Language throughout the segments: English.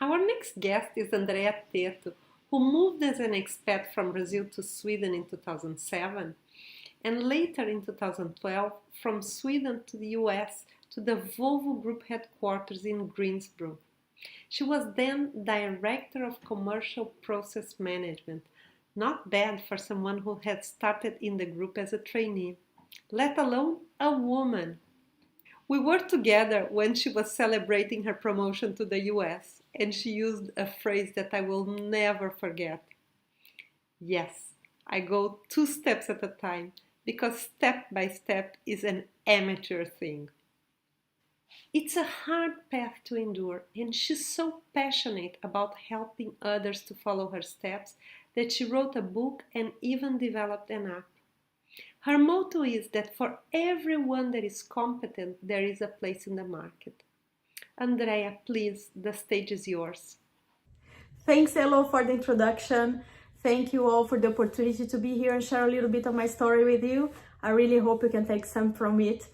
Our next guest is Andrea Tetto, who moved as an expat from Brazil to Sweden in 2007 and later in 2012 from Sweden to the US to the Volvo Group headquarters in Greensboro. She was then Director of Commercial Process Management, not bad for someone who had started in the group as a trainee, let alone a woman. We were together when she was celebrating her promotion to the US, and she used a phrase that I will never forget. Yes, I go two steps at a time because step by step is an amateur thing. It's a hard path to endure, and she's so passionate about helping others to follow her steps that she wrote a book and even developed an app. Her motto is that for everyone that is competent, there is a place in the market. Andrea, please, the stage is yours. Thanks, Elo, for the introduction. Thank you all for the opportunity to be here and share a little bit of my story with you. I really hope you can take some from it.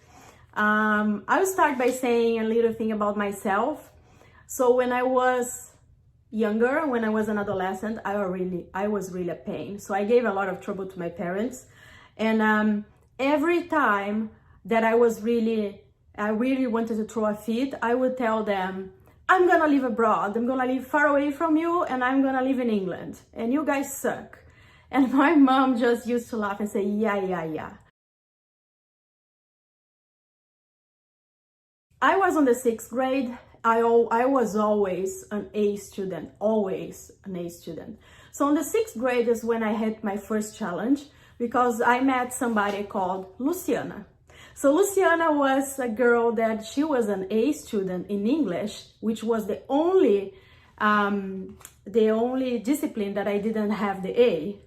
I'll start by saying a little thing about myself. So when I was younger, when I was an adolescent, I was really a pain. So I gave a lot of trouble to my parents. And every time that I really wanted to throw a fit, I would tell them, I'm gonna live abroad, I'm gonna live far away from you, and I'm gonna live in England, and you guys suck. And my mom just used to laugh and say, yeah. I was on the 6th grade. I was always an A student, always an A student. So on the 6th grade is when I had my first challenge, because I met somebody called Luciana. So Luciana was a girl that she was an A student in English, which was the only discipline that I didn't have the A.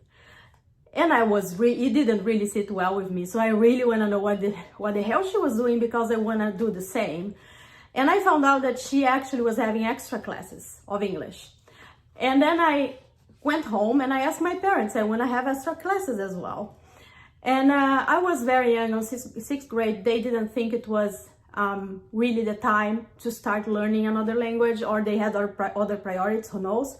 And it didn't really sit well with me. So I really want to know what the hell she was doing, because I want to do the same. And I found out that she actually was having extra classes of English. And then I went home and I asked my parents, I want to have extra classes as well. And I was very young, on sixth grade. They didn't think it was really the time to start learning another language, or they had other priorities, who knows.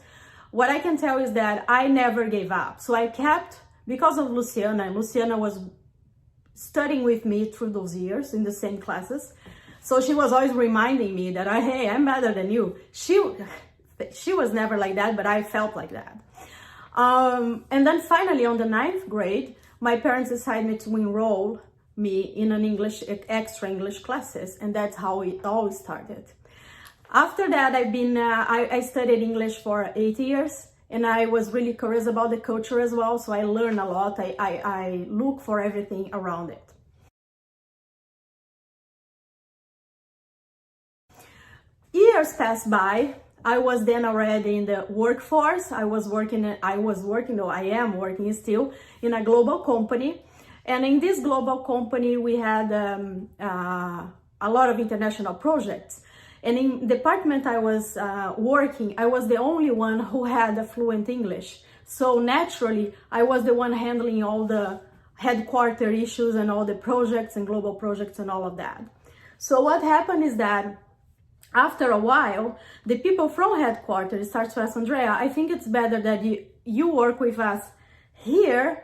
What I can tell is that I never gave up. So I kept, because of Luciana, and Luciana was studying with me through those years in the same classes. So she was always reminding me that, hey, I'm better than you. She was never like that, but I felt like that. And then finally on the 9th grade, my parents decided to enroll me in an extra English classes, and that's how it all started. After that, I studied English for 8 years, and I was really curious about the culture as well, so I learned a lot. I look for everything around it. Years passed by. I was then already in the workforce. I am working still in a global company. And in this global company, we had a lot of international projects. And in the department I was working, I was the only one who had a fluent English. So naturally, I was the one handling all the headquarter issues and all the projects and global projects and all of that. So what happened is that after a while, the people from headquarters start to ask Andrea, I think it's better that you work with us here,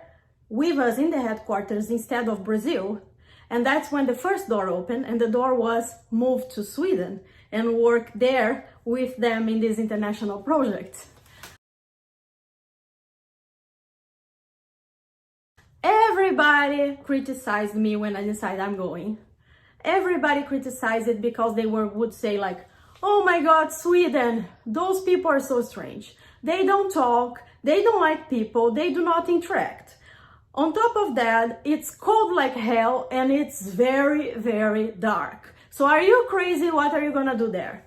with us in the headquarters instead of Brazil. And that's when the first door opened, and the door was moved to Sweden and work there with them in this international project. Everybody criticized me when I decided I'm going. Everybody criticized it because they would say like, oh my God, Sweden, those people are so strange. They don't talk, they don't like people, they do not interact. On top of that, it's cold like hell and it's very, very dark. So are you crazy? What are you gonna do there?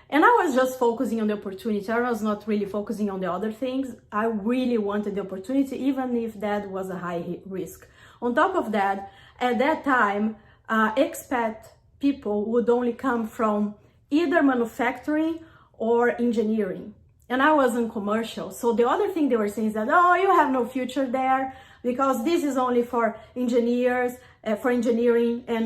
And I was just focusing on the opportunity. I was not really focusing on the other things. I really wanted the opportunity, even if that was a high risk. On top of that, at that time, expat people would only come from either manufacturing or engineering. And I was in commercial. So the other thing they were saying is that, oh, you have no future there because this is only for engineers, for engineering and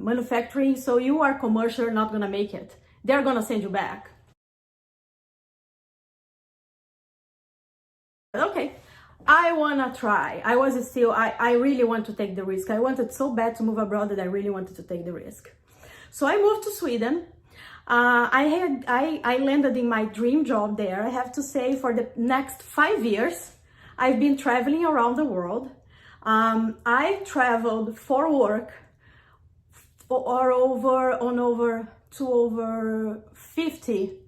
manufacturing. So you are commercial, not gonna make it. they're gonna send you back. Okay, I wanna try. I really want to take the risk. I wanted so bad to move abroad that I really wanted to take the risk. So I moved to Sweden. I landed in my dream job there. I have to say, for the next 5 years, I've been traveling around the world. I traveled for work to over 50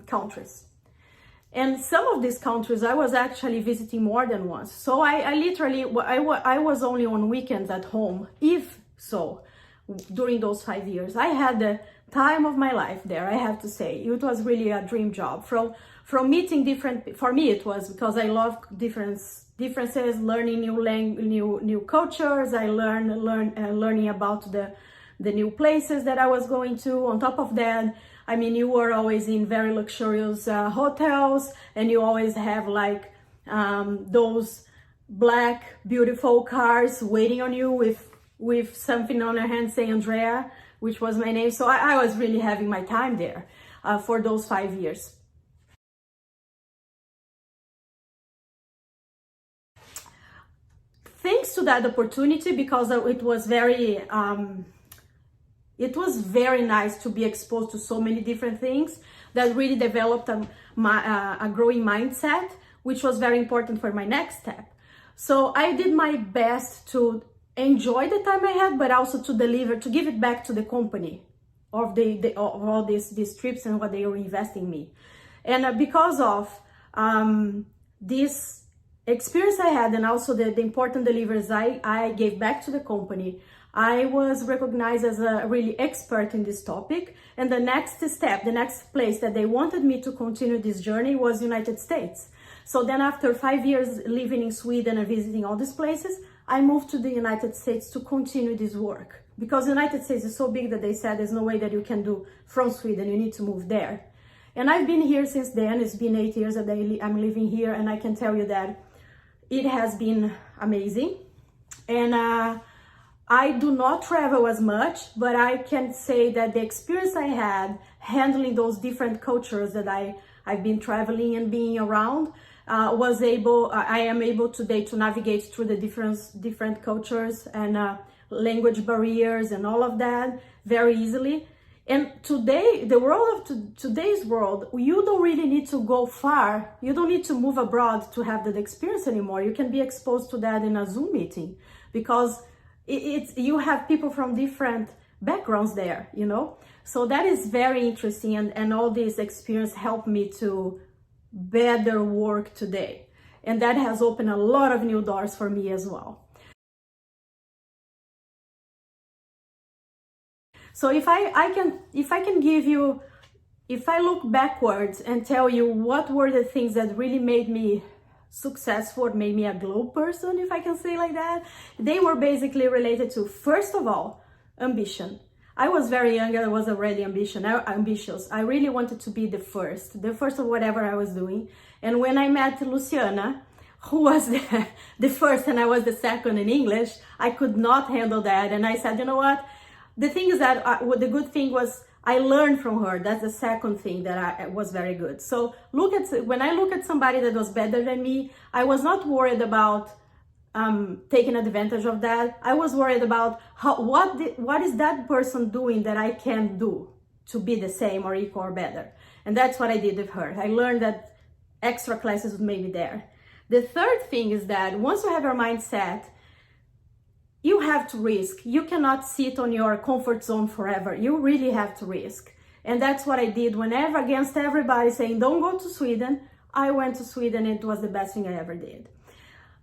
countries. And some of these countries I was actually visiting more than once. So I was only on weekends at home, if so, during those 5 years. I had the time of my life there, I have to say. It was really a dream job. From meeting different, for me it was because I love differences, learning new cultures. I learning about the new places that I was going to. On top of that, I mean, you were always in very luxurious hotels, and you always have like those black, beautiful cars waiting on you with something on their hand saying Andrea, which was my name. So I was really having my time there for those 5 years. Thanks to that opportunity, because it was very nice to be exposed to so many different things, that really developed a growing mindset, which was very important for my next step. So I did my best to enjoy the time I had, but also to give it back to the company of all these trips and what they were investing in me. And because of this experience I had, and also the important deliveries I gave back to the company, I was recognized as a really expert in this topic. And the next step, the next place that they wanted me to continue this journey was United States. So then after 5 years living in Sweden and visiting all these places, I moved to the United States to continue this work. Because the United States is so big that they said there's no way that you can do from Sweden, you need to move there. And I've been here since then. It's been 8 years that I'm living here, and I can tell you that it has been amazing. And I do not travel as much, but I can say that the experience I had handling those different cultures that I've been traveling and being around, I am able today to navigate through the different cultures and language barriers and all of that very easily. And today, today's world, you don't really need to go far. You don't need to move abroad to have that experience anymore. You can be exposed to that in a Zoom meeting, because you have people from different backgrounds there, you know? So that is very interesting, and all this experience helped me to better work today. And that has opened a lot of new doors for me as well. So if I look backwards and tell you what were the things that really made me successful, made me a globe person, if I can say like that, they were basically related to, first of all, ambition. I was very young, I was already ambitious. I really wanted to be the first of whatever I was doing. And when I met Luciana, who was the first and I was the second in English, I could not handle that. And I said, you know what? The thing is that the good thing was I learned from her. That's the second thing that was very good. So when I look at somebody that was better than me, I was not worried about taking advantage of that. I was worried about what is that person doing that I can do to be the same or equal or better. And that's what I did with her. I learned that extra classes would make me there. The third thing is that once you have your mindset, you have to risk. You cannot sit on your comfort zone forever. You really have to risk. And that's what I did whenever, against everybody saying, don't go to Sweden, I went to Sweden. It was the best thing I ever did.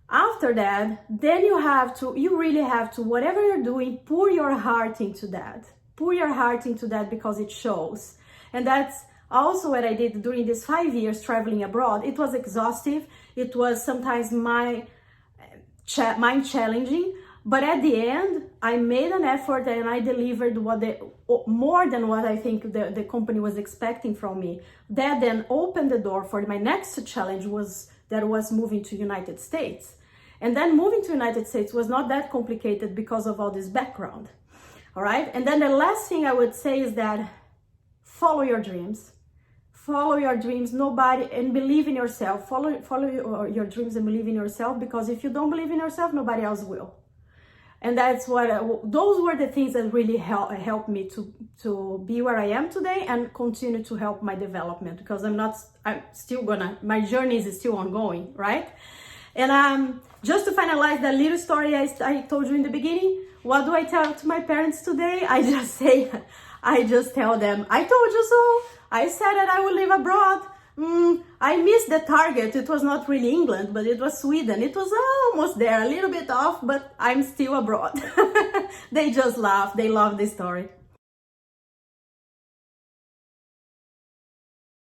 After that, then you really have to, whatever you're doing, pour your heart into that. Pour your heart into that, because it shows. And that's also what I did during these 5 years traveling abroad. It was exhaustive. It was sometimes mind challenging. But at the end, I made an effort and I delivered more than what I think the company was expecting from me. That then opened the door for my next challenge, was moving to United States. And then moving to United States was not that complicated because of all this background. All right. And then the last thing I would say is that follow your dreams. Follow your dreams, nobody, and believe in yourself. Follow your dreams and believe in yourself, because if you don't believe in yourself, nobody else will. And that's what, those were the things that really helped me to be where I am today and continue to help my development, because my journey is still ongoing, right? And just to finalize that little story I told you in the beginning, what do I tell to my parents today? I just tell them, I told you so. I said that I would live abroad. I missed the target. It was not really England, but it was Sweden. It was almost there, a little bit off, but I'm still abroad. They just laugh. They love this story.